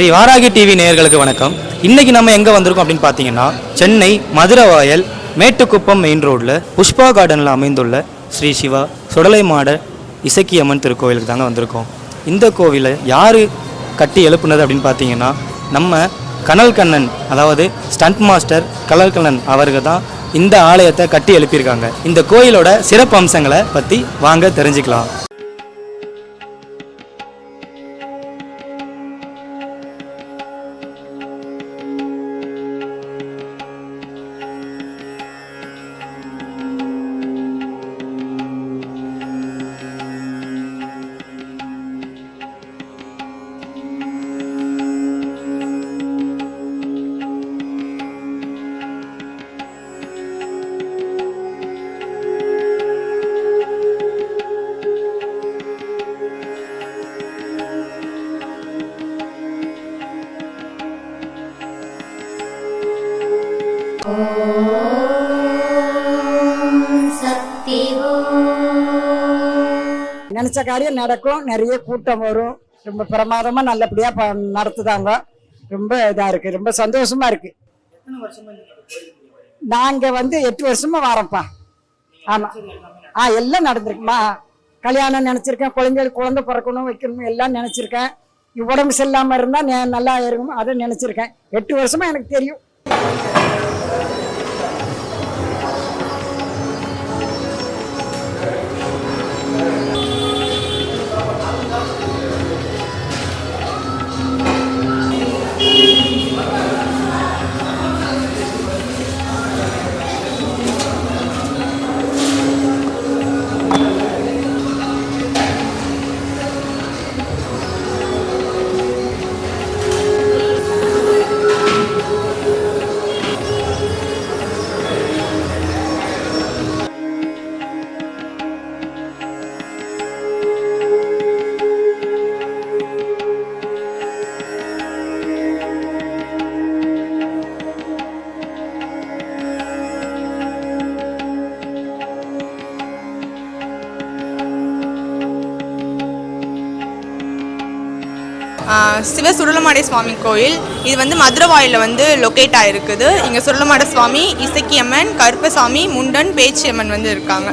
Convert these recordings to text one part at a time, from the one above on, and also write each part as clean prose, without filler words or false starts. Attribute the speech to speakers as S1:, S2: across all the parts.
S1: Sri Varahi TV நேயர்களுக்கு வணக்கம். இன்னைக்கு நம்ம எங்கே வந்திருக்கோம் அப்படின்னு பார்த்தீங்கன்னா, சென்னை மதுரவாயல் மேட்டுக்குப்பம் மெயின் ரோடில் புஷ்பா கார்டனில் அமைந்துள்ள ஸ்ரீ சிவா சுடலைமாட இசக்கியம்மன் திருக்கோவிலுக்கு தாங்க வந்திருக்கோம். இந்த கோவிலை யார் கட்டி எழுப்புனது அப்படின்னு பார்த்தீங்கன்னா, நம்ம கனல் கண்ணன், அதாவது ஸ்டண்ட் மாஸ்டர் கனல் கண்ணன் அவர்கள் தான் இந்த ஆலயத்தை கட்டி எழுப்பியிருக்காங்க. இந்த கோயிலோட சிறப்பு அம்சங்களை பற்றி வாங்க தெரிஞ்சுக்கலாம்.
S2: நினைச்ச காரியம் நடக்கும், நிறைய கூட்டம் வரும், ரொம்ப பிரமாதமா நல்லபடியா நடத்துதாங்க. ரொம்ப இதா இருக்கு, ரொம்ப சந்தோஷமா இருக்கு. நாங்க 8 வருஷமா வரோம்ப்பா. ஆமா, எல்லாம் நடந்திருக்குமா. கல்யாணம் நினைச்சிருக்கேன், குழந்தை பிறக்கணும் வைக்கணும் எல்லாம் நினைச்சிருக்கேன். உடம்பு சரியில்லாம இருந்தா நல்லா இருக்கும் அதை நினைச்சிருக்கேன். 8 வருஷமா எனக்கு தெரியும்.
S3: சிவ சுடலமாடை சுவாமி கோயில் இது மதுரவாயில் லொக்கேட் ஆகிருக்குது. இங்கே சுடலமாட சுவாமி, இசக்கியம்மன், கருப்பசாமி, முண்டன், பேச்சியம்மன் இருக்காங்க.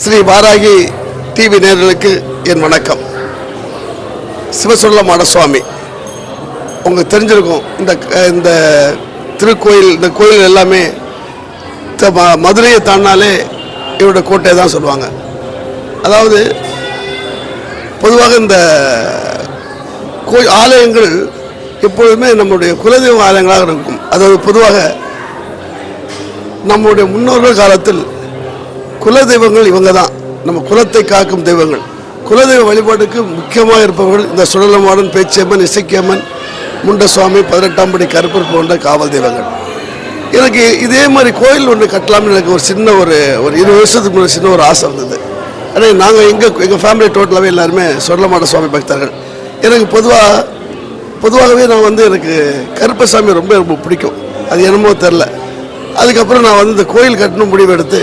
S4: ஸ்ரீ வாராகி டிவி நேயர்களுக்கு என் வணக்கம். சிவசுடலமாட சுவாமி உங்களுக்கு தெரிஞ்சிருக்கும். இந்த திருக்கோயில், இந்த கோயில் எல்லாமே மதுரையை தாண்டினாலே இவரோட கோட்டை தான் சொல்லுவாங்க. அதாவது பொதுவாக இந்த ஆலயங்கள் எப்பொழுதுமே நம்முடைய குலதெய்வ ஆலயங்களாக இருக்கும். அதாவது பொதுவாக நம்முடைய முன்னோர்கள் காலத்தில் குலதெய்வங்கள் இவங்க தான், நம்ம குலத்தை காக்கும் தெய்வங்கள். குலதெய்வ வழிபாட்டுக்கு முக்கியமாக இருப்பவர்கள் இந்த சுடலமாடன், பேச்சியம்மன், இசக்கியம்மன், முண்டசுவாமி, 18ஆம் படி கருப்பர் போன்ற காவல் தெய்வங்கள். எனக்கு இதே மாதிரி கோயில் ஒன்று கட்டலாம்னு எனக்கு ஒரு சின்ன ஒரு 20 வருஷத்துக்கு முன்னாடி சின்ன ஒரு ஆசை இருந்தது. ஆனால் நாங்கள் எங்கள் ஃபேமிலி டோட்டலாகவே எல்லாருமே சுடலமாட சுவாமி பக்தர்கள். எனக்கு பொதுவாகவே நான் எனக்கு கருப்பசாமி ரொம்ப ரொம்ப பிடிக்கும். அது என்னமோ தெரில. அதுக்கப்புறம் நான் இந்த கோயில் கட்டணும் முடிவு எடுத்து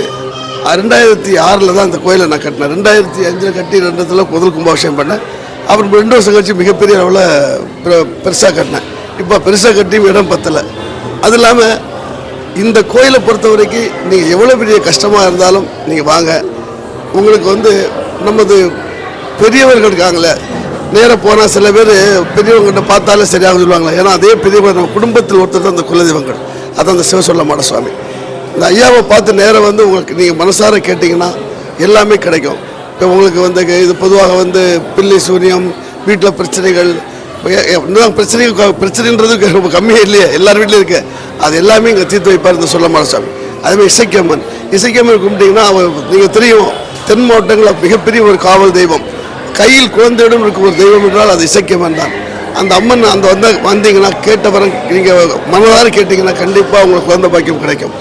S4: 2006 தான் இந்த கோயிலை நான் கட்டினேன். 2005 கட்டி 2 முதல் கும்பாபிஷேகம் பண்ணேன். அப்புறம் 2 வருஷம் கழிச்சு மிகப்பெரிய அளவில் பெருசாக கட்டினேன். இப்போ பெருசாக கட்டியும் இடம் பத்தலை. அது இல்லாமல் இந்த கோயிலை பொறுத்த வரைக்கும் நீங்கள் எவ்வளோ பெரிய கஷ்டமாக இருந்தாலும் நீங்கள் வாங்க. உங்களுக்கு நமது பெரியவர்கள் இருக்காங்களே, நேராக போனால் சில பேர் பெரியவங்ககிட்ட பார்த்தாலே சரியாக சொல்லுவாங்களே. ஏன்னா அதே பெரியவங்க நம்ம குடும்பத்தில் ஒருத்தர் தான் அந்த குலதெய்வங்கள். அதான் அந்த சிவசுடலமாட சுவாமி. இந்த ஐயாவை பார்த்து நேராக உங்களுக்கு நீங்கள் மனசார கேட்டிங்கன்னா எல்லாமே கிடைக்கும். இப்போ உங்களுக்கு இது பொதுவாக பில்லி சூனியம், வீட்டில் பிரச்சனைகள், பிரச்சனைன்றது ரொம்ப கம்மியாக இல்லையே, எல்லார் வீட்லையும் இருக்கு. அது எல்லாமே இங்கே தீர்த்து வைப்பார் இந்த சுடலமாட சுவாமி. அதேமாதிரி இசக்கியம்மன் கும்பிட்டிங்கன்னா நீங்கள் தெரியும், தென் மாவட்டங்களில் மிகப்பெரிய ஒரு காவல் தெய்வம். கையில் குழந்தையுடன் இருக்கும் ஒரு தெய்வம் என்றால் அது இசக்கியம்மன் தான். அந்த அம்மன் வந்தீங்கன்னா கேட்டவரை நீங்கள் மனதார கேட்டிங்கன்னா கண்டிப்பாக உங்களுக்கு குழந்தை பாக்கியம் கிடைக்கும்.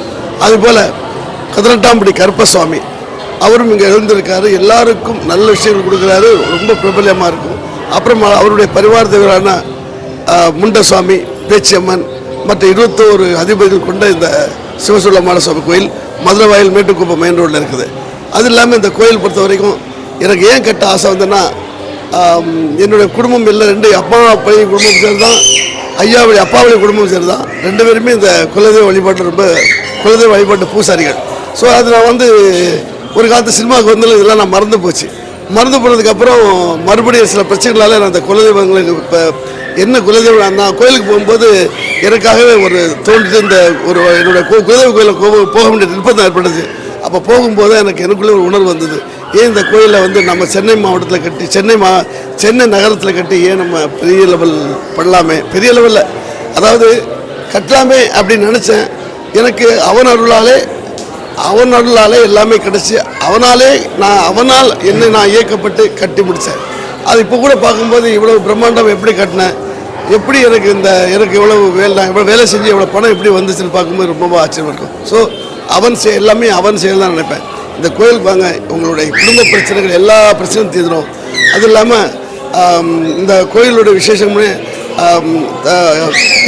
S4: அதுபோல் 18ஆம் படி கருப்பசுவாமி அவரும் இங்கே எழுந்திருக்காரு. எல்லாருக்கும் நல்ல விஷயங்கள் கொடுக்குறாரு. ரொம்ப பிரபலமாக இருக்கும். அப்புறம் அவருடைய பரிவார தெய்வரான முண்டசுவாமி, பேச்சியம்மன் மற்ற 21 அதிபதிகள் கொண்ட இந்த சிவசுடலமாட சுவாமி கோயில் மதுரை வாயில் மேட்டுக்குப்பம் மெயின் ரோட்டில் இருக்குது. அது இல்லாமல் இந்த கோயில் பொறுத்த வரைக்கும் எனக்கு ஏன் கட்ட ஆசை வந்ததுன்னா, என்னுடைய குடும்பம் இல்லை, 2 அப்பா பையன் குடும்பம் சேர்ந்து தான், ஐயாவுடைய அப்பாவுடைய குடும்பம் சேர்ந்து தான். 2 பேருமே இந்த குலதெய்வ வழிபாட்டு ரொம்ப குலதெய்வ வழிபாட்டு பூசாரிகள். ஸோ அது நான் ஒரு காலத்து சினிமாவுக்கு இதெல்லாம் நான் மறந்து போனதுக்கப்புறம் மறுபடியும் சில பிரச்சனைகளால் நான் இந்த குலதெய்வங்களுக்கு இப்போ என்ன குலதெய்வம் நான் கோயிலுக்கு போகும்போது எனக்காகவே தோன்றிட்டு இந்த என்னுடைய குலதெய்வ கோயிலில் போக வேண்டிய நிர்பந்தம் ஏற்பட்டது. அப்போ போகும்போது எனக்குள்ளே ஒரு உணர்வு வந்தது. ஏன் இந்த கோயிலை நம்ம சென்னை மாவட்டத்தில் கட்டி சென்னை நகரத்தில் கட்டி ஏன் நம்ம பெரிய லெவல் பண்ணலாமே, பெரிய லெவலில் அதாவது கட்டலாமே அப்படின்னு நினச்சேன். எனக்கு அவன் அருளாலே எல்லாமே கிடச்சி, அவனால் நான் இயக்கப்பட்டு கட்டி முடித்தேன். அது இப்போ கூட பார்க்கும்போது இவ்வளோ பிரம்மாண்டம் எப்படி கட்டினேன், எப்படி எனக்கு இவ்வளவு வேலை செஞ்சு இவ்வளோ பணம் எப்படி வந்துச்சுன்னு பார்க்கும்போது ரொம்ப ஆச்சரியமாக இருக்கும். ஸோ எல்லாமே அவன் செயல் தான் நினைப்பேன். இந்த கோயிலுக்கு வாங்க, உங்களுடைய குடும்ப பிரச்சனைகள் எல்லா பிரச்சனையும் தீர்ந்துடும். அது இல்லாமல் இந்த கோயிலுடைய விசேஷம்னு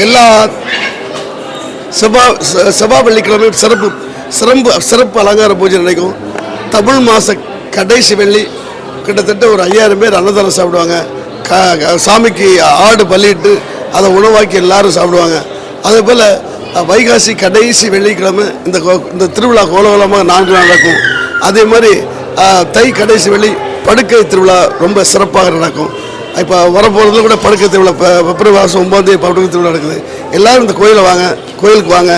S4: எல்லா செவ்வா வெள்ளிக்கிழமை சிறப்பு அலங்கார பூஜை நடக்கும். தமிழ் மாத கடைசி வெள்ளி கிட்டத்தட்ட ஒரு 5000 பேர் அன்னதானம் சாப்பிடுவாங்க. சாமிக்கு ஆடு பலியிட்டு அதை உணவாக்கி எல்லாரும் சாப்பிடுவாங்க. அதேபோல் வைகாசி கடைசி வெள்ளிக்கிழமை இந்த திருவிழா கோலாகலமாக 4 நாள் நடக்கும். அதே மாதிரி தை கடைசி வெள்ளி படுக்கை திருவிழா ரொம்ப சிறப்பாக நடக்கும். இப்போ வரப்போகிறதுல கூட படுக்கை திருவிழா பிப்ரவரி மாதம் 9ஆம் தேதி படுக்கை திருவிழா நடக்குது. எல்லோரும் இந்த கோயிலுக்கு வாங்க.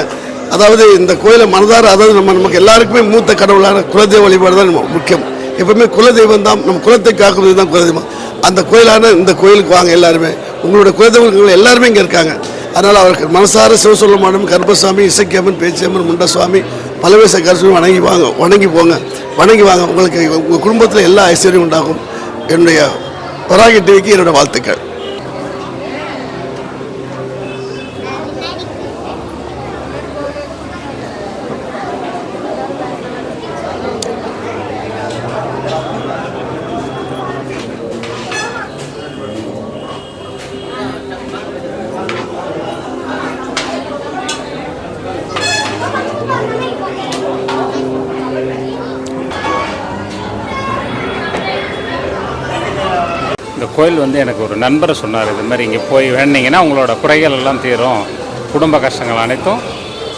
S4: அதாவது இந்த கோயிலை மனதார, அதாவது நமக்கு எல்லாருக்குமே மூத்த கடவுளான குலதெய்வ வழிபாடு தான் முக்கியம். எப்பவுமே குலதெய்வம் தான், நம்ம குலத்தை காக்குறது தான் குலதெய்வம். அந்த கோயிலான இந்த கோயிலுக்கு வாங்க எல்லாருமே. உங்களுடைய குலதெய்வங்கள் எல்லாருமே இங்கே இருக்காங்க. அதனால் அவருக்கு மனசார சிவசுடலமாடம், கருப்பசாமி, இசக்கியம்மன், பேச்சியம்மன், முண்டசுவாமி, பலவேச கருசுவாமி வணங்கி வாங்க. உங்களுக்கு உங்கள் குடும்பத்தில் எல்லா ஐஸ்வர்யம் உண்டாகும். என்னுடைய வராகி டிவிக்கு என்னோட வாழ்த்துக்கள்.
S5: இந்த கோயில் எனக்கு ஒரு நண்பர் சொன்னார், இது மாதிரி இங்கே போய் வேண்டிங்கன்னா உங்களோட குறைகள் எல்லாம் தீரும், குடும்ப கஷ்டங்கள் அனைத்தும்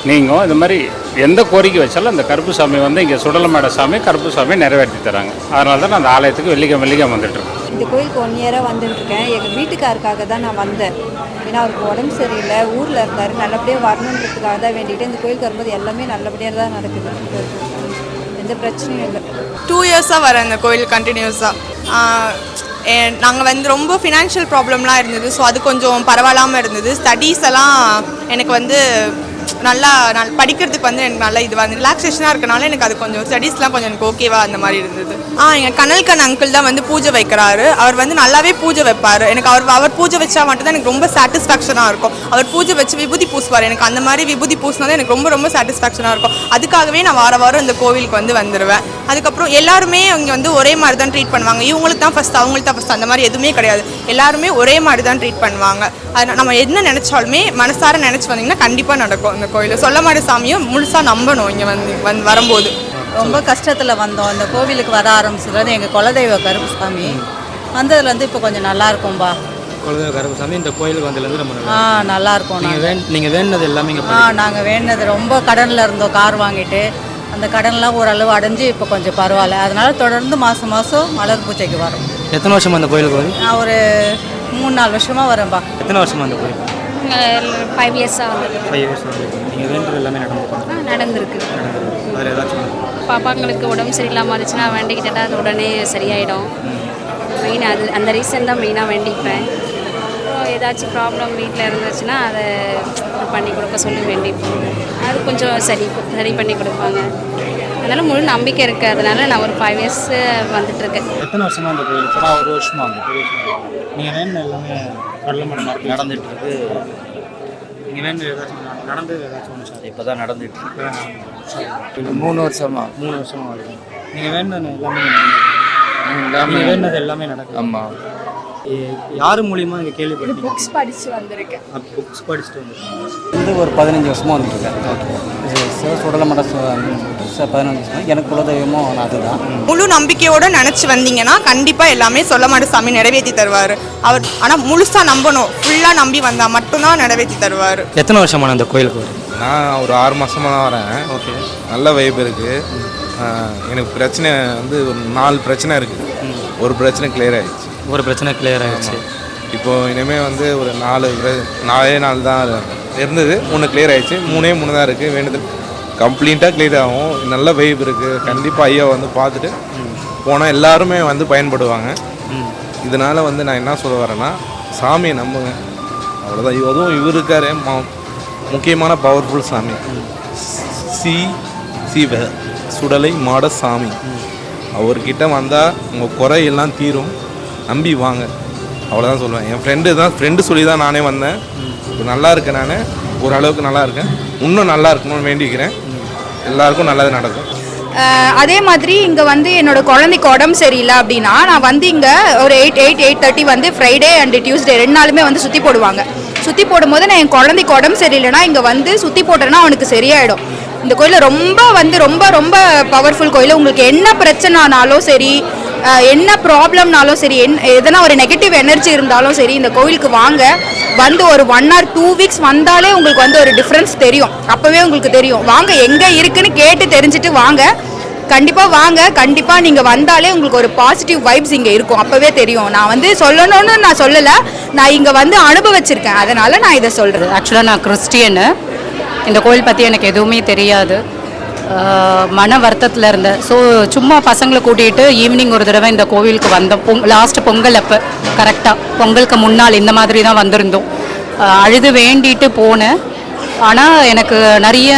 S5: நீங்கும். இது மாதிரி எந்த கோரிக்கை வச்சாலும் அந்த கருப்புசாமி வந்து இங்கே சுடலமாட சாமி கருப்புசாமி நிறைவேற்றி தராங்க. அதனால தான் நான் அந்த ஆலயத்துக்கு வெள்ளிக்கிழமை வந்துட்டுருக்கேன்.
S6: இந்த கோயிலுக்கு 1 இயராக வந்துட்டுருக்கேன். எங்கள் வீட்டுக்காருக்காக தான் நான் வந்தேன். ஏன்னா அவருக்கு உடம்பு சரியில்லை, ஊரில் இருந்தார், நல்லபடியாக வரணுன்றதுக்காக தான் வேண்டிகிட்டு இந்த கோயிலுக்கு வரும்போது எல்லாமே நல்லபடியாக தான் நடக்குது. எந்த பிரச்சனையும் இல்லை.
S3: 2 இயர்ஸாக வரேன் இந்த கோயில் கண்டினியூஸாக. நாங்கள் வந்து ரொம்ப ஃபினான்ஷியல் ப்ராப்ளம்லாம் இருந்தது. ஸோ அது கொஞ்சம் பரவாயில்லாமல் இருந்தது. ஸ்டடீஸ் எல்லாம் எனக்கு வந்து நல்லா படிக்கிறதுக்கு வந்து எனக்கு நல்லா இதுவாக இருந்தது. ரிலாக்ஸேஷனாக இருக்கனால எனக்கு அது கொஞ்சம் ஸ்டடீஸ்லாம் கொஞ்சம் எனக்கு ஓகேவா அந்த மாதிரி இருந்தது. எங்கள் கனல்கன் அங்கிள் தான் வந்து பூஜை வைக்கிறாரு. அவர் வந்து நல்லாவே பூஜை வைப்பார். எனக்கு அவர் பூஜை வச்சா மட்டும்தான் எனக்கு ரொம்ப சாட்டிஸ்ஃபேக்ஷனாக இருக்கும். அவர் பூஜை வச்சு விபூதி பூசுவார். எனக்கு அந்த மாதிரி விபூதி பூசினா தான் எனக்கு ரொம்ப ரொம்ப சாட்டிஸ்ஃபேக்ஷனாக இருக்கும். அதுக்காகவே நான் வாரம் இந்த கோவிலுக்கு வந்து வந்துடுவேன். அதுக்கப்புறம் எல்லாருமே இங்கே வந்து ஒரே மாதிரி தான் ட்ரீட் பண்ணுவாங்க. இவங்களுக்கு தான் ஃபஸ்ட், அவங்களுக்கு தான் ஃபஸ்ட், அந்த மாதிரி எதுவுமே கிடையாது. எல்லாருமே ஒரே மாதிரி தான் ட்ரீட் பண்ணுவாங்க. அது நம்ம என்ன நினச்சாலுமே மனசார நினச்சி வந்தீங்கன்னா கண்டிப்பாக நடக்கும். இந்த கோயில் சொல்லமாட சாமியும் முழுசாக நம்பணும். இங்கே வந்து வரும்போது
S6: ரொம்ப கஷ்டத்தில் வந்தோம். இந்த கோவிலுக்கு வர ஆரம்பிச்சதுலேருந்து எங்கள் குலதெய்வ கருப்புசாமி வந்ததுலேருந்து இப்போ கொஞ்சம் நல்லா இருக்கும்பா.
S1: குலதெய்வ கருப்புசாமி இந்த கோயிலுக்கு வந்ததுலேருந்து ரொம்ப
S6: நல்லா இருக்கும்.
S1: நீங்கள் வேணுனது எல்லாமே
S6: நாங்கள் வேணுனது ரொம்ப கடனில் இருந்தோம். கார் வாங்கிட்டு அந்த கடன்லாம் ஓரளவு அடைஞ்சு இப்போ கொஞ்சம் பரவாயில்ல. அதனால தொடர்ந்து மாதம் மலர் பூஜைக்கு வரோம்.
S1: எத்தனை வருஷமாக அந்த கோயிலுக்கு வந்து?
S6: நான் ஒரு 3-4 வருஷமாக வரேன்ப்பா.
S1: எத்தனை வருஷமாக அந்த கோயில்?
S6: 5 இயர்ஸாக வந்து
S1: 5 இயர்ஸ் வந்து நீங்கள் வேண்டது எல்லாமே
S6: நடந்திருக்கு.
S1: அதில் ஏதாச்சும்
S7: பாப்பாங்களுக்கு உடம்பு சரியில்லாமல் இருந்துச்சுன்னா வேண்டிக்கிட்டா அது உடனே சரியாயிடும். மெயின் அது அந்த ரீசன் தான் மெயினாக வேண்டிப்பேன். அப்புறம் ஏதாச்சும் ப்ராப்ளம் வீட்டில் இருந்துச்சுன்னா அதை பண்ணி கொடுக்க சொல்லி வேண்டிப்போம். அது கொஞ்சம் சரி பண்ணி கொடுப்பாங்க. அதனால் முழு நம்பிக்கை இருக்குது. அதனால் நான் ஒரு 5 இயர்ஸ் வந்துட்டுருக்கேன்.
S1: எத்தனை வருஷமாக அந்த கோயில்? இப்போ 1 வருஷமாக வந்து நீங்கள் வேணும் எல்லாமே கடலமடம் நடந்துகிட்ருக்கு. நீங்கள் வேணும் ஏதாச்சும் நடந்தது ஏதாச்சும் ஒன்று சார்? இப்போ தான் நடந்துட்டு 3 வருஷமாக வருது. நீங்கள் வேணும் எல்லாமே வேணுனது எல்லாமே நடக்கும். ஆமாம். யார் மூலியமா இங்கே கேள்விப்பட்டீங்க?
S7: புக்ஸ் படித்து வந்திருக்கேன்.
S1: புக்ஸ் படிச்சுட்டு வந்திருக்கேன்.
S8: வந்து ஒரு 15 வருஷமாக வந்துட்டுருக்கேன். சுடலமட 15 வருஷம். எனக்கு குலதெய்வமும் அதுதான்.
S3: முழு நம்பிக்கையோடு நினச்சி வந்தீங்கன்னா கண்டிப்பாக எல்லாமே சொல்லமாட சாமி நிறைவேற்றி தருவார். அவர் ஆனால் முழுசாக நம்பணும். ஃபுல்லாக நம்பி வந்தால் மட்டும்தான் நிறைவேற்றி தருவார்.
S1: எத்தனை வருஷமான அந்த கோயிலுக்கு வரும்?
S9: நான் ஒரு 6 மாதமாக தான் வரேன். ஓகே, நல்ல வைப் இருக்குது. எனக்கு பிரச்சனை வந்து ஒரு 4 பிரச்சனை இருக்குது. ஒரு பிரச்சனை கிளியர் ஆகிடுச்சு. இப்போது இனிமேல் வந்து ஒரு 4 நாள் தான் இருந்தது. 3 கிளியர் ஆகிடுச்சு. 3 தான் இருக்குது. வேண்டுதல் கம்ப்ளீட்டாக கிளியர் ஆகும். நல்ல வைப் இருக்குது. கண்டிப்பாக ஐயா வந்து பார்த்துட்டு போனால் எல்லாருமே வந்து பயன்படுவாங்க. இதனால் வந்து நான் என்ன சொல்ல வரேன்னா, சாமியை நம்புங்க, அவ்வளோதான். அதுவும் இவர் இருக்கார், முக்கியமான பவர்ஃபுல் சாமி, சிவ சுடலை மாட சாமி. அவர்கிட்ட வந்தால் உங்கள் குறையெல்லாம் தீரும். நம்பி வாங்க, அவ்வளோதான் சொல்லுவேன். என் ஃப்ரெண்டு சொல்லி தான் நானே வந்தேன். இப்போ நல்லா இருக்கேன். நான் ஓரளவுக்கு நல்லா இருக்கேன். இன்னும் நல்லா இருக்கணும்னு வேண்டிக்கிறேன். எல்லாருக்கும் நல்லது நடக்கும்.
S10: அதே மாதிரி இங்கே வந்து என்னோட குழந்தைக்கு உடம்பு சரியில்லை அப்படின்னா நான் வந்து இங்கே ஒரு 8:30 வந்து ஃப்ரைடே அண்டு டியூஸ்டே 2 நாளுமே வந்து சுற்றி போடுவாங்க. சுற்றி போடும்போது நான் என் குழந்தைக்கு உடம்பு சரியில்லைன்னா இங்கே வந்து சுற்றி போட்டேன்னா அவனுக்கு சரியாயிடும். இந்த கோயில் ரொம்ப பவர்ஃபுல் கோயில். உங்களுக்கு என்ன பிரச்சனைனாலும் சரி, என்ன ப்ராப்ளம்னாலும் சரி, எதனா ஒரு நெகட்டிவ் எனர்ஜி இருந்தாலும் சரி, இந்த கோவிலுக்கு வாங்க. வந்து ஒரு 1 or 2 வீக்ஸ் வந்தாலே உங்களுக்கு வந்து ஒரு டிஃப்ரென்ஸ் தெரியும். அப்போவே உங்களுக்கு தெரியும். வாங்க, எங்கே இருக்குன்னு கேட்டு தெரிஞ்சுட்டு வாங்க. கண்டிப்பாக வாங்க. கண்டிப்பாக நீங்கள் வந்தாலே உங்களுக்கு ஒரு பாசிட்டிவ் வைப்ஸ் இங்கே இருக்கும். அப்போவே தெரியும். நான் வந்து சொல்லணும்னு நான் சொல்லலை, நான் இங்கே வந்து அனுபவிச்சிருக்கேன். அதனால் நான் இதை சொல்கிறேன்.
S11: ஆக்சுவலாக நான் கிறிஸ்டியனு. இந்த கோயில் பற்றி எனக்கு எதுவுமே தெரியாது. மன வருத்தத்தில் இருந்தேன். ஸோ சும்மா பசங்களை கூட்டிகிட்டு ஈவினிங் ஒரு தடவை இந்த கோவிலுக்கு வந்தோம். லாஸ்ட்டு பொங்கல் அப்போ கரெக்டாக பொங்கலுக்கு முன்னால் இந்த மாதிரி தான் வந்திருந்தோம். அழுது வேண்டிட்டு போனேன். ஆனால் எனக்கு நிறைய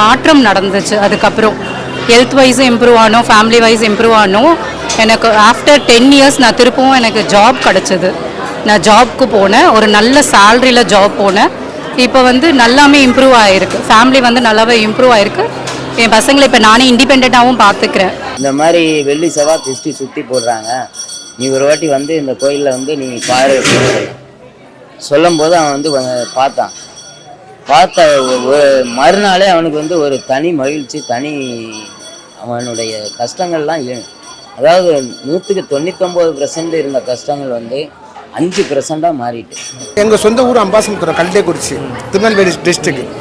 S11: மாற்றம் நடந்துச்சு. அதுக்கப்புறம் ஹெல்த் வைஸும் இம்ப்ரூவ் ஆனோம், ஃபேமிலி வைஸ் இம்ப்ரூவ் ஆனோம். எனக்கு ஆஃப்டர் 10 இயர்ஸ் நான் திருப்பவும் எனக்கு ஜாப் கிடச்சிது. நான் ஜாப்க்கு போனேன். ஒரு நல்ல சேலரியில் ஜாப் போனேன். இப்போ வந்து நல்லாமே இம்ப்ரூவ் ஆகிருக்கு. ஃபேமிலி வந்து நல்லாவே இம்ப்ரூவ் ஆகிருக்கு. என் பசங்களை இப்போ நானே இண்டிபெண்ட்டாகவும் பார்த்துக்கிறேன்.
S12: இந்த மாதிரி வெள்ளி செவ்வாய் திருஷ்டி சுற்றி போடுறாங்க, நீ ஒரு வாட்டி வந்து இந்த கோயிலில் வந்து நீ பாரு சொல்லும் போது அவன் வந்து பார்த்த மறுநாளே அவனுக்கு வந்து ஒரு தனி மகிழ்ச்சி, அவனுடைய கஷ்டங்கள்லாம் அதாவது 99% இருந்த கஷ்டங்கள் வந்து 5% மாறிட்டு.
S13: எங்கள் சொந்த ஊர் அம்பாசமுத்திரம், கல்டேக்குறிச்சி, திருநெல்வேலி டிஸ்ட்ரிக்ட்.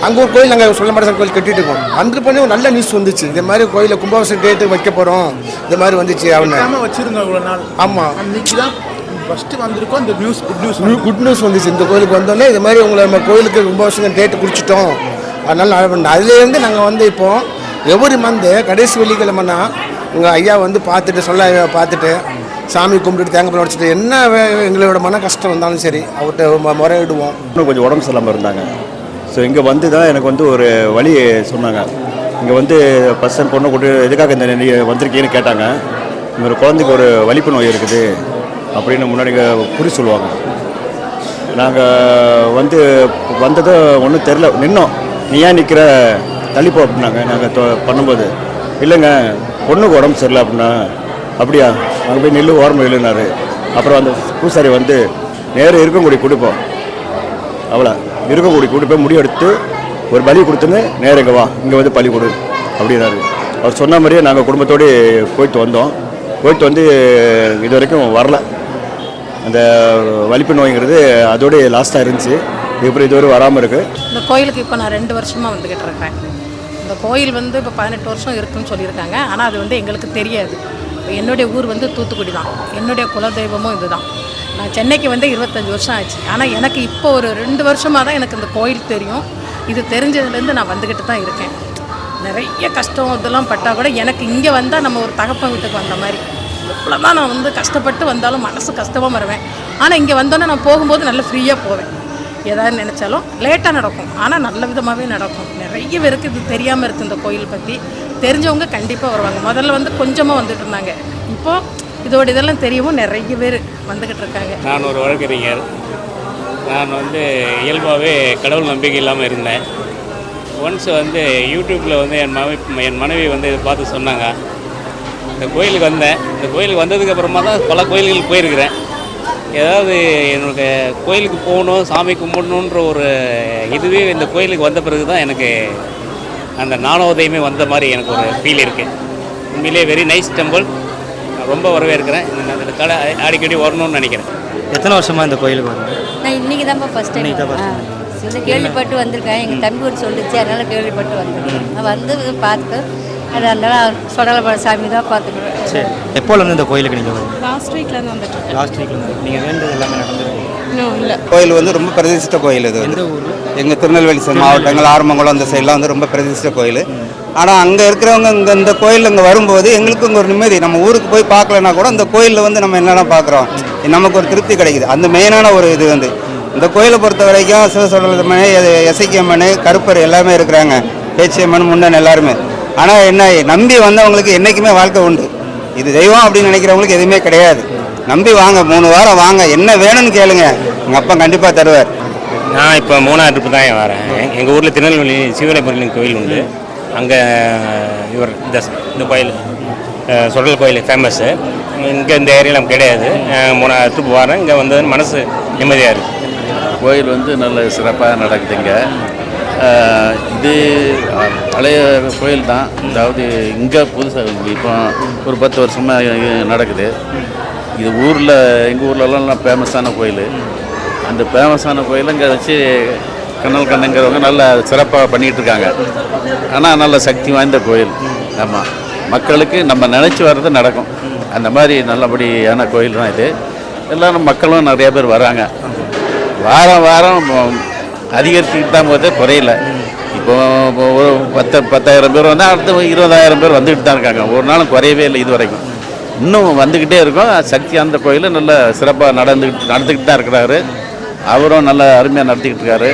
S13: அங்கே ஒரு கோயில் நாங்கள் சொல்ல மாட்டேன் கோயில் கட்டிட்டு இருக்கோம். வந்துட்டு பண்ணி ஒரு நல்ல நியூஸ் வந்துச்சு, இந்த மாதிரி கோயிலில் கும்பாபிஷேகம் டேட்டு வைக்க போகிறோம், இந்த மாதிரி வந்துச்சு. அவனை
S14: வச்சிருந்தோம் இவ்வளோ நாள்.
S13: ஆமாம்,
S14: அன்னைக்கு தான் ஃபஸ்ட்டு வந்திருக்கோம். இந்த நியூஸ்
S13: குட் நியூஸ் வந்துச்சு. இந்த கோயிலுக்கு வந்தோடனே இது மாதிரி உங்களை நம்ம கோயிலுக்கு கும்பாபிஷேகம் டேட்டு குடிச்சிட்டோம். அதனால் அதுலேருந்து நாங்கள் வந்து இப்போது எவ்ரி மந்த் கடைசி வெள்ளிக்கிழமைனா உங்கள் ஐயா வந்து பார்த்துட்டு பார்த்துட்டு சாமி கும்பிட்டுட்டு தேங்காய் பழம் உடைச்சிட்டு என்ன எங்களோட மன கஷ்டம் வந்தாலும் சரி அவர்கிட்ட முறையிடுவோம்.
S15: இன்னும் கொஞ்சம் உடம்பு சரியில்லாமல் இருந்தாங்க. ஸோ இங்கே வந்து தான் எனக்கு வந்து ஒரு வழி சொன்னாங்க. இங்கே வந்து பர்சன் பொண்ணு கூட்டு எதுக்காக இந்த நீங்கள் வந்திருக்கீங்கன்னு கேட்டாங்க. இங்கே ஒரு குழந்தைக்கு ஒரு வலிப்பு நோய் இருக்குது அப்படின்னு முன்னாடி குறி சொல்லுவாங்க. நாங்கள் வந்து வந்ததும் ஒன்றும் தெரில, நின்னோம். நீ ஏன் நிற்கிற, தள்ளிப்போ அப்படின்னாங்க. நாங்கள் பண்ணும்போது இல்லைங்க பொண்ணுக்கு உடம்பு சரியில்லை அப்படின்னா, அப்படியா அங்கே போய் நெல் ஓரமாக இல்லைனாரு. அப்புறம் அந்த பூசாரி வந்து நேரம் இருக்கக்கூடிய கொடுப்போம், அவ்வளோ இருக்கக்கூடிய கூட்டி போய் முடி எடுத்து ஒரு பலி கொடுத்துன்னு நேரம் இங்கே வா, இங்கே வந்து பலி கொடு அப்படின்னாரு. அவர் சொன்ன மாதிரியே நாங்கள் குடும்பத்தோடு போயிட்டு வந்தோம். போயிட்டு வந்து இது வரைக்கும் வரல. அந்த வலிப்பு நோய்ங்கிறது அதோடய லாஸ்ட்டாக இருந்துச்சு. இதுக்கப்புறம் இதுவரை வராமல் இருக்குது.
S16: இந்த கோயிலுக்கு இப்போ நான் 2 வருஷமாக வந்துக்கிட்டு இருக்கேன். இந்த கோயில் வந்து இப்போ 18 வருஷம் இருக்குன்னு சொல்லியிருக்காங்க. ஆனால் அது வந்து எங்களுக்கு தெரியாது. என்னுடைய ஊர் வந்து தூத்துக்குடி தான், என்னுடைய குலதெய்வமும் இது தான். நான் சென்னைக்கு வந்து 25 வருஷம் ஆச்சு. ஆனால் எனக்கு இப்போ ஒரு 2 வருஷமாக தான் எனக்கு இந்த கோயில் தெரியும். இது தெரிஞ்சதுலேருந்து நான் வந்துக்கிட்டு தான் இருக்கேன். நிறைய கஷ்டம் இதெல்லாம் பட்டால் கூட எனக்கு இங்கே வந்தால் நம்ம ஒரு தகப்பன் வீட்டுக்கு வந்த மாதிரி. எவ்வளோ தான் நான் வந்து கஷ்டப்பட்டு வந்தாலும் மனசு கஷ்டமாக வருவேன். ஆனால் இங்கே வந்தோன்னே நான் போகும்போது நல்லா ஃப்ரீயாக போவேன். ஏதாவது நினச்சாலும் லேட்டாக நடக்கும், ஆனால் நல்ல விதமாகவே நடக்கும். நிறைய பேருக்கு இது தெரியாமல் இருக்குது இந்த கோயில் பற்றி. தெரிஞ்சவங்க கண்டிப்பாக வருவாங்க. முதல்ல வந்து கொஞ்சமாக வந்துட்டு இருந்தாங்க. இப்போது இதோட இதெல்லாம் தெரியவும் நிறைய பேர் வந்துக்கிட்டு இருக்காங்க.
S17: நான் ஒரு வழக்கறிஞர். நான் வந்து இயல்பாகவே கடவுள் நம்பிக்கை இல்லாமல் இருந்தேன். ஒன்ஸ் வந்து யூடியூப்பில் வந்து என் மனைவி வந்து இதை பார்த்து சொன்னாங்க. இந்த கோயிலுக்கு வந்தேன். இந்த கோயிலுக்கு வந்ததுக்கப்புறமா தான் பல கோயில்களுக்கு போயிருக்கிறேன். ஏதாவது என்னோட கோயிலுக்கு போகணும், சாமி கும்பிடணுன்ற ஒரு இதுவே இந்த கோயிலுக்கு வந்த பிறகு தான் எனக்கு அந்த ஞானோதயமே வந்த மாதிரி எனக்கு ஒரு ஃபீல் இருக்குது. உண்மையிலே வெரி நைஸ் டெம்பிள். ரொம்ப வரவேற்கிறேன். இந்த கடை அடிக்கடி வரணும்னு நினைக்கிறேன்.
S1: எத்தனை வருஷமாக இந்த கோயிலுக்கு வரணும்?
S6: நான் இன்றைக்கி தான்ப்பா ஃபஸ்ட் டைம் இந்த கேள்விப்பட்டு வந்திருக்கேன். எங்கள் தம்பி ஒரு சொல்லிச்சு, அதனால் கேள்விப்பட்டு வந்திருக்கேன். நான் வந்து பார்த்து அதனால் சொடலை சாமி தான் பார்த்துக்குவேன்.
S1: சரி, எப்போலேருந்து இந்த கோயிலுக்கு நீங்கள் வரீங்க?
S16: லாஸ்ட் வீக்லேருந்து வந்துட்டு.
S1: லாஸ்ட் வீக்லேருந்து நீங்கள் வேண்டது எல்லாமே நடந்துருக்கு?
S16: இன்னும் இல்லை.
S18: கோயில் வந்து ரொம்ப பிரதிஷ்ட கோயில். இது
S1: எந்த ஊர்?
S18: எங்கள் திருநெல்வேலி மாவட்டங்கள் ஆரம்பங்குளம் அந்த சைடெலாம் வந்து ரொம்ப பிரதிஷ்ட கோயில். ஆனால் அங்கே இருக்கிறவங்க இங்கே இந்த கோயில் இங்கே வரும்போது எங்களுக்கு இங்கே ஒரு நிம்மதி. நம்ம ஊருக்கு போய் பார்க்கலன்னா கூட இந்த கோயிலில் வந்து நம்ம என்னென்ன பார்க்குறோம், நமக்கு ஒரு திருப்தி கிடைக்குது. அந்த மெயினான ஒரு இது வந்து இந்த கோயிலை பொறுத்த வரைக்கும் சிவசொடலம்மன், இசக்கியம்மன், கருப்பர் எல்லாமே இருக்கிறாங்க, பேச்சியம்மன், முன்னன் எல்லாருமே. ஆனால் என்ன நம்பி வந்தவங்களுக்கு என்றைக்குமே வாழ்க்கை உண்டு. இது தெய்வம் அப்படின்னு நினைக்கிறவங்களுக்கு எதுவுமே கிடையாது. நம்பி வாங்க, 3 வாரம் வாங்க, என்ன வேணும்னு கேளுங்க, எங்கள் அப்பா கண்டிப்பாக தருவார்.
S17: நான் இப்போ 3ஆவது ட்ரிப்பு தான் வரேன். எங்கள் ஊரில் திருநெல்வேலி சிவனேஸ்வரன் கோயில் உண்டு. அங்கே இவர் இந்த கோயில் சொடல் கோயில் ஃபேமஸ்ஸு. இங்கே இந்த ஏரியாவில் கிடையாது. 3ஆவது ட்ரிப் வரேன். இங்கே வந்து மனசு நிம்மதியாக இருக்குது.
S19: கோயில் வந்து நல்ல சிறப்பாக நடக்குதுங்க. இது பழைய கோயில் தான். அதாவது இங்கே புதுசாக இப்போ ஒரு 10 வருஷமாக நடக்குது. இது ஊரில் எங்கள் ஊர்லலாம் ஃபேமஸான கோயில். அந்த ஃபேமஸான கோயில் இங்கே வச்சு கண்ணல் கண்ணங்கிறவங்க நல்லா சிறப்பாக பண்ணிகிட்ருக்காங்க. ஆனால் நல்ல சக்தி வாய்ந்த கோயில். ஆமாம், மக்களுக்கு நம்ம நினச்சி வர்றது நடக்கும். அந்த மாதிரி நல்லபடியான கோயில் தான் இது. எல்லோரும் மக்களும் நிறைய பேர் வராங்க. வாரம் வாரம் அதிகரிச்சுக்கிட்டு தான் போதே குறையில. இப்போ ஒரு 10,000 பேர் வந்தால் அடுத்து 20,000 பேர் வந்துக்கிட்டு தான் இருக்காங்க. ஒரு நாளும் குறையவே இல்லை இது வரைக்கும். இன்னும் வந்துக்கிட்டே இருக்கும். சக்தி அந்த கோயில் நல்ல சிறப்பாக நடந்துக்கிட்டு தான் இருக்கிறாரு. அவரும் நல்ல அருமையாக நடத்திக்கிட்டு இருக்காரு.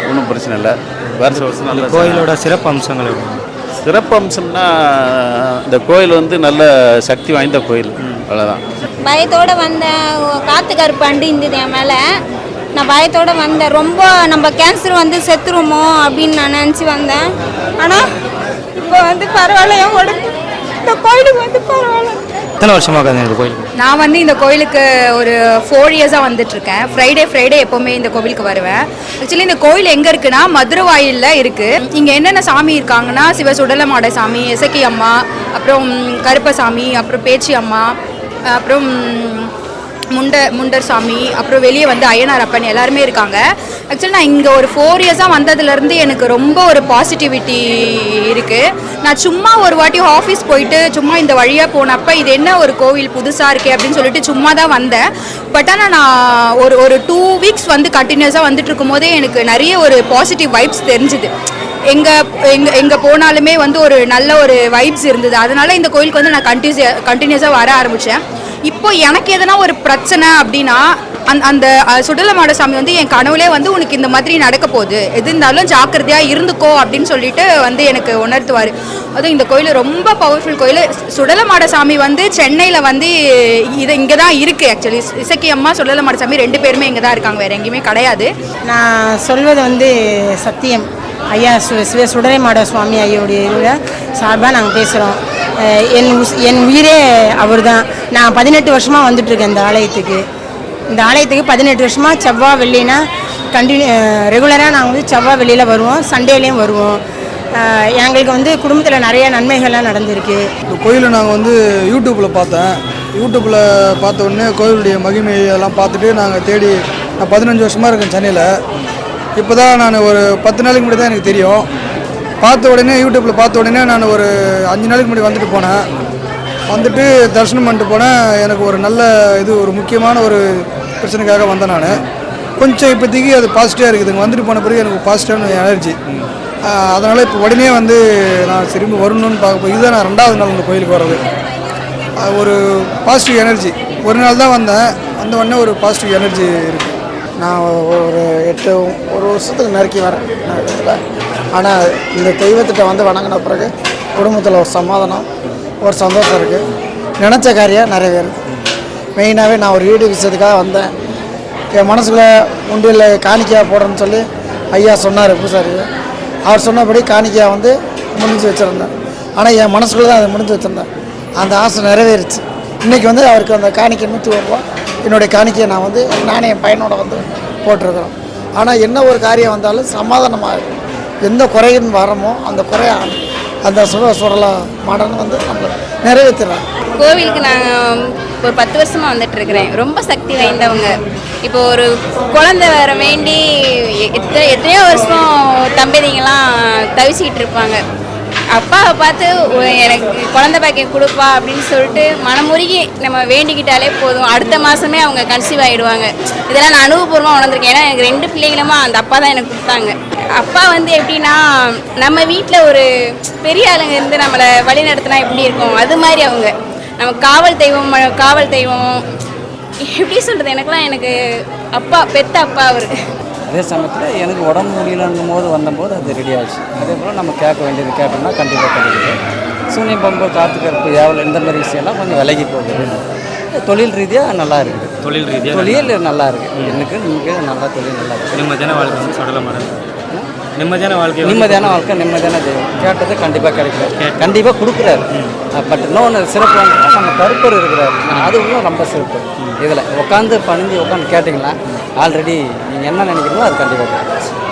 S19: ஒன்றும் பிரச்சனை இல்லை. வருஷம் வருஷம் நல்ல
S1: கோயிலோட சிறப்பு அம்சங்கள்.
S19: சிறப்பு அம்சம்னா இந்த கோயில் வந்து நல்ல சக்தி வாய்ந்த கோயில், அவ்வளோதான்.
S20: பயத்தோடு வந்தேன். காற்று கருப்பாண்டு இருந்தது என் மேலே. நான் பயத்தோடு வந்தேன். ரொம்ப நம்ம கேன்சர் வந்து செத்துருமோ அப்படின்னு நான் நினச்சி வந்தேன். ஆனால் இப்போ வந்து பரவாயில்ல, என் உடம்பு இந்த கோயிலுக்கு வந்து பரவாயில்ல.
S1: எத்தனை வருஷமாக இந்த கோயிலுக்கு?
S10: நான் வந்து இந்த கோயிலுக்கு ஒரு 4 இயர்ஸாக வந்துட்டுருக்கேன். ஃப்ரைடே எப்போவுமே இந்த கோவிலுக்கு வருவேன். ஆக்சுவலி இந்த கோயில் எங்கே இருக்குன்னா மதுரவாயிலில் இருக்குது. இங்கே என்னென்ன சாமி இருக்காங்கன்னா சிவ சுடலமாட சாமி, இசக்கி அம்மா, அப்புறம் கருப்பசாமி, அப்புறம் பேச்சி அம்மா, அப்புறம் முண்டர் சாமி, அப்புறம் வெளியே வந்து ஐயனார் அப்பன் எல்லாருமே இருக்காங்க. ஆக்சுவலி நான் இங்கே ஒரு 4 இயர்ஸாக வந்ததுலேருந்து எனக்கு ரொம்ப ஒரு பாசிட்டிவிட்டி இருக்குது. நான் சும்மா ஒரு வாட்டி ஆஃபீஸ் போயிட்டு சும்மா இந்த வழியாக போனப்போ இது என்ன ஒரு கோவில் புதுசாக இருக்கே அப்படின்னு சொல்லிட்டு சும்மா தான் வந்தேன். பட் ஆனால் நான் ஒரு 2 வீக்ஸ் வந்து கண்டினியூஸாக வந்துட்டு இருக்கும் போதே எனக்கு நிறைய ஒரு பாசிட்டிவ் வைப்ஸ் தெரிஞ்சுது. எங்கே போனாலுமே வந்து ஒரு நல்ல ஒரு வைப்ஸ் இருந்தது. அதனால இந்த கோயிலுக்கு வந்து நான் கண்டினியூஸாக வர ஆரம்பித்தேன். இப்போ எனக்கு எதனா ஒரு பிரச்சனை அப்படின்னா அந்த சுடலமாட சாமி வந்து என் கனவுலே வந்து உனக்கு இந்த மாதிரி நடக்க போகுது, எது இருந்தாலும் ஜாக்கிரதையாக இருந்துக்கோ அப்படின்னு சொல்லிட்டு வந்து எனக்கு உணர்த்துவார். அதுவும் இந்த கோயில் ரொம்ப பவர்ஃபுல் கோயில். சுடலமாட சாமி வந்து சென்னையில் வந்து இது இங்கே தான் இருக்குது. ஆக்சுவலி இசக்கி அம்மா சுடலமாட சாமி 2 பேருமே இங்கே தான் இருக்காங்க, வேறு எங்கேயுமே கிடையாது.
S21: நான் சொல்வது வந்து சத்தியம். ஐயா சுடலைமாட சுவாமி ஐயோடைய இதில் சார்பாக நாங்கள் பேசுகிறோம். என் உயிரே அவர் தான். நான் 18 வருஷமாக வந்துட்டுருக்கேன் இந்த ஆலயத்துக்கு. 18 வருஷமாக செவ்வாய் வெள்ளினா ரெகுலராக நாங்கள் வந்து செவ்வாய் வெள்ளியில் வருவோம், சண்டேலேயும் வருவோம். எங்களுக்கு வந்து குடும்பத்தில் நிறைய நன்மைகள்லாம் நடந்திருக்கு.
S22: இந்த கோயிலை நாங்கள் வந்து யூடியூப்பில் பார்த்தேன். யூடியூப்பில் பார்த்த உடனே கோயிலுடைய மகிமை எல்லாம் பார்த்துட்டு நாங்கள் தேடி, நான் 15 வருஷமாக இருக்கேன் சென்னையில். இப்போ தான் நான் ஒரு 10 நாளைக்கு முன்னாடி தான் எனக்கு தெரியும். பார்த்த உடனே யூடியூப்பில் பார்த்த உடனே நான் ஒரு 5 நாளைக்கு முன்னாடி வந்துட்டு போனேன். வந்துட்டு தரிசனம் பண்ணிட்டு போனேன். எனக்கு ஒரு நல்ல ஒரு முக்கியமான ஒரு பிரச்சனைக்காக வந்தேன் நான். கொஞ்சம் இப்போதைக்கு அது பாசிட்டிவாக இருக்குதுங்க. வந்துட்டு போன பிறகு எனக்கு பாசிட்டிவான எனர்ஜி. அதனால் இப்போ உடனே வந்து நான் திரும்பி வரணும்னு பார்க்க இதுதான் நான் 2வது நாள் இந்த கோயிலுக்கு வர்றது. ஒரு பாசிட்டிவ் எனர்ஜி. ஒரு நாள் தான் வந்தேன், வந்த உடனே ஒரு பாசிட்டிவ் எனர்ஜி இருக்குது.
S13: நான் ஒரு வருஷத்துக்கு நெருக்கி வரேன் இதில். ஆனால் இந்த தெய்வத்திட்ட வந்து வணங்கின பிறகு குடும்பத்தில் ஒரு சமாதானம், ஒரு சந்தோஷம் இருக்குது. நினச்ச காரியம் நிறைவேறுது. மெயினாகவே நான் ஒரு வீடு விஷயத்துக்காக வந்தேன். என் மனசுக்குள்ள உண்டியில் காணிக்கையாக போடுறேன்னு சொல்லி ஐயா சொன்னார் பூசாரி. அவர் சொன்னபடி காணிக்கையாக வந்து முடிஞ்சு வச்சுருந்தேன். ஆனால் என் மனசுக்குள்ளே தான் அதை முடிஞ்சு வச்சுருந்தேன். அந்த ஆசை நிறைவேறிச்சு. இன்றைக்கி வந்து அவருக்கு அந்த காணிக்கை 101 ரூபா என்னுடைய காணிக்கையை நான் வந்து நானே என் பையனோட வந்து போட்டிருக்கிறோம். ஆனால் என்ன ஒரு காரியம் வந்தாலும் சமாதானமாக இருக்கும். எந்த குறையின் வரமோ அந்த குறைய அந்த சுடலாம் மாடன்னு வந்து நம்ம நிறைவேற்றுறோம்.
S7: கோவிலுக்கு நான் ஒரு 10 வருஷமாக வந்துட்டுருக்கிறேன். ரொம்ப சக்தி வாய்ந்தவங்க. இப்போ ஒரு குழந்தை வர வேண்டி எத்தனையோ வருஷம் தம்பதிங்கெல்லாம் தவிச்சிக்கிட்டு இருப்பாங்க. அப்பாவை பார்த்து எனக்கு குழந்தை பாக்கியம் கொடுப்பா அப்படின்னு சொல்லிட்டு மனமுருகி நம்ம வேண்டிக்கிட்டாலே போதும், அடுத்த மாதமே அவங்க கன்சீவ் ஆகிடுவாங்க. இதெல்லாம் நான் அனுபவபூர்வமாக உணர்ந்திருக்கேன். ஏன்னா எனக்கு 2 பிள்ளைங்களுமா அந்த அப்பா தான் எனக்கு கொடுத்தாங்க. அப்பா வந்து எப்படின்னா நம்ம வீட்டில் ஒரு பெரிய ஆளுங்க இருந்து நம்மளை வழி நடத்தினா எப்படி இருக்கும், அது மாதிரி அவங்க நம்ம காவல் தெய்வம் எப்படி சொல்கிறது, எனக்கு அப்பா பெத்த அப்பா அவர்.
S8: அதே சமயத்தில் எனக்கு உடம்பு முடியலன்னும் போது வந்தபோது அது ரெடி ஆச்சு. அதே போல் நம்ம கேட்க வேண்டியது கேட்டோம்னா கண்டிப்பாக கிடைக்குது. சூனியம் பம்பு காற்று கருப்பு யாவல் இந்த மாதிரி விஷயம்லாம் கொஞ்சம் விலகி போகுது. தொழில் ரீதியாக நல்லா இருக்குது. தொழில் நல்லா இருக்குது. எனக்கு நல்லா தொழில் நல்லா இருக்குது.
S1: நிம்மதியான வாழ்க்கை வந்து சுடலமாட நிம்மதியான
S8: வாழ்க்கை நிம்மதியான தெய்வம் கேட்டது கண்டிப்பாக கிடைக்கிறார், கண்டிப்பாக கொடுக்குறாரு. பட் இன்னொன்று சிறப்பு வந்து நம்ம கருப்பர் இருக்கிறார், அது இன்னும் ரொம்ப சிறப்பு. இதில் உட்காந்து பணிஞ்சு உட்காந்து கேட்டிங்கன்னா ஆல்ரெடி நீங்கள் என்ன நினைக்கிறீங்களோ அது கண்டிப்பாக கிடைக்கும்.